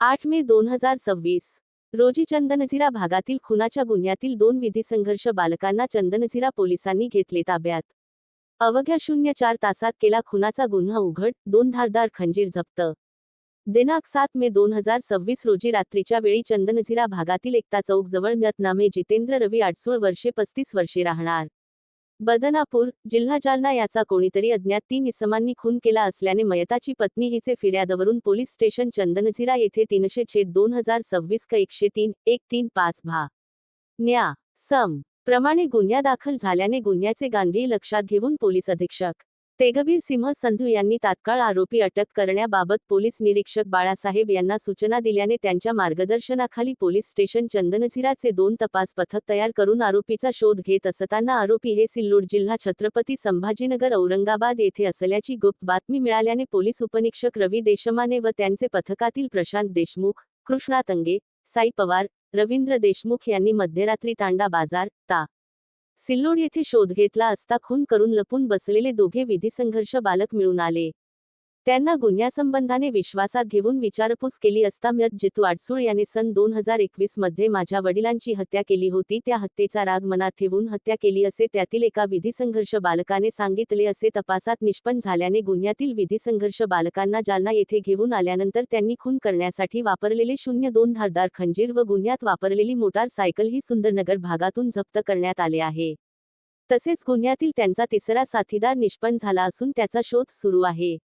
8 मे 2026 रोजी चंदनझिरा भागातील खुनाच्या गुन्ह्यातील 2 विधिसंघर्ष बालकांना चंदनझिरा पोलिसांनी घेतले ताब्यात. अवघ्या 0.4 तासात केला खुनाचा गुन्हा उघड, 2 धारदार खंजीर जप्त. दिनांक 7 मे 2026 रोजी रात्रीच्या वेळी चंदनझिरा भागातील एकता चौक जवळ मृत नामे जितेंद्र रवी आडसूळ वर्षे 35 वर्षे राहणार बदनापूर, जिल्हा जालना याचा कोणीतरी अज्ञात 3 इसमांनी खून केला असल्याने मयताची पत्नी हिचे फिर्यादवरून पोलीस स्टेशन चंदनझिरा येथे 300/2026 क 103-135 भा. न्या. सम. प्रमाणे गुन्हा दाखल झाल्याने गुन्ह्याचे गांभीर्य लक्षात घेऊन पोलीस अधीक्षक तेगबीर सिंह संधू यांनी तात्काळ आरोपी अटक करण्याबाबत पोलीस निरीक्षक बाळासाहेब यांना सूचना दिल्याने त्यांच्या मार्गदर्शनाखाली पोलीस स्टेशन चंदनझिराचे 2 तपास पथक तयार करून आरोपीचा शोध घेत असताना आरोपी हे सिल्लोड जिल्हा छत्रपती संभाजीनगर औरंगाबाद येथे असल्याची गुप्त बातमी मिळाल्याने पोलीस उपनिरीक्षक रवी देशमाने व त्यांचे पथकातील प्रशांत देशमुख, कृष्णा तंगे, साई पवार, रवींद्र देशमुख यांनी मध्यरात्री तांडा बाजार, ता. सिल्लोड येथे शोध घेतला असता खून करून लपून बसलेले दोघे विधिसंघर्ष बालक मिळून आले. त्यांना गुन्ह्यासंबंधाने विश्वासात घेऊन विचारपूस केली असता मृत जितू आडसूळ याने सन 2021 मध्ये माझ्या वडिलांची हत्या केली होती, त्या हत्येचा राग मनात ठेवून हत्या केली असे त्यातील एका विधिसंघर्ष बालकाने सांगितले असे तपासात निष्पन्न झाल्याने गुन्ह्यातील विधिसंघर्ष बालकांना जालना येथे घेऊन आल्यानंतर त्यांनी खून करण्यासाठी वापरलेले 02 धारदार खंजीर व गुन्ह्यात वापरलेली मोटार सायकल ही सुंदरनगर भागातून जप्त करण्यात आले आहे. तसेच गुन्ह्यातील त्यांचा तिसरा साथीदार निष्पन्न झाला असून त्याचा शोध सुरू आहे.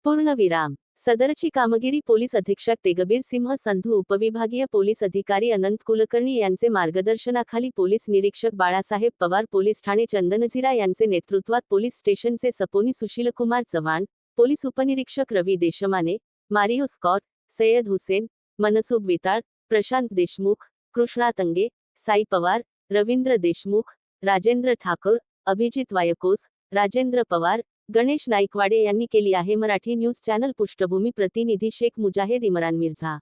पूर्णविराम. सदरची कामगिरी पोलीस अधीक्षक तेगबीर सिंह संधू, उपविभागीय पोलीस अधिकारी अनंत कुलकर्णी यांचे मार्गदर्शनाखाली पोलीस निरीक्षक बाळासाहेब पवार, पोलीस ठाणे चंदनझिरा यांचे नेतृत्वात पोलीस स्टेशनचे सपोनी सुशीलकुमार चव्हाण, पोलीस उपनिरीक्षक रवी देशमाने, मारियो स्कॉट, सय्यद हुसेन, मनसूब विताळ, प्रशांत देशमुख, कृष्णा तंगे, साई पवार, रवींद्र देशमुख, राजेंद्र ठाकूर, अभिजित वायकोस, राजेंद्र पवार, गणेश नाईकवाडे यांनी केली आहे. मराठी न्यूज चॅनल पृष्ठभूमी प्रतिनिधी शेख मुजाहिद इम्रान मिर्झा.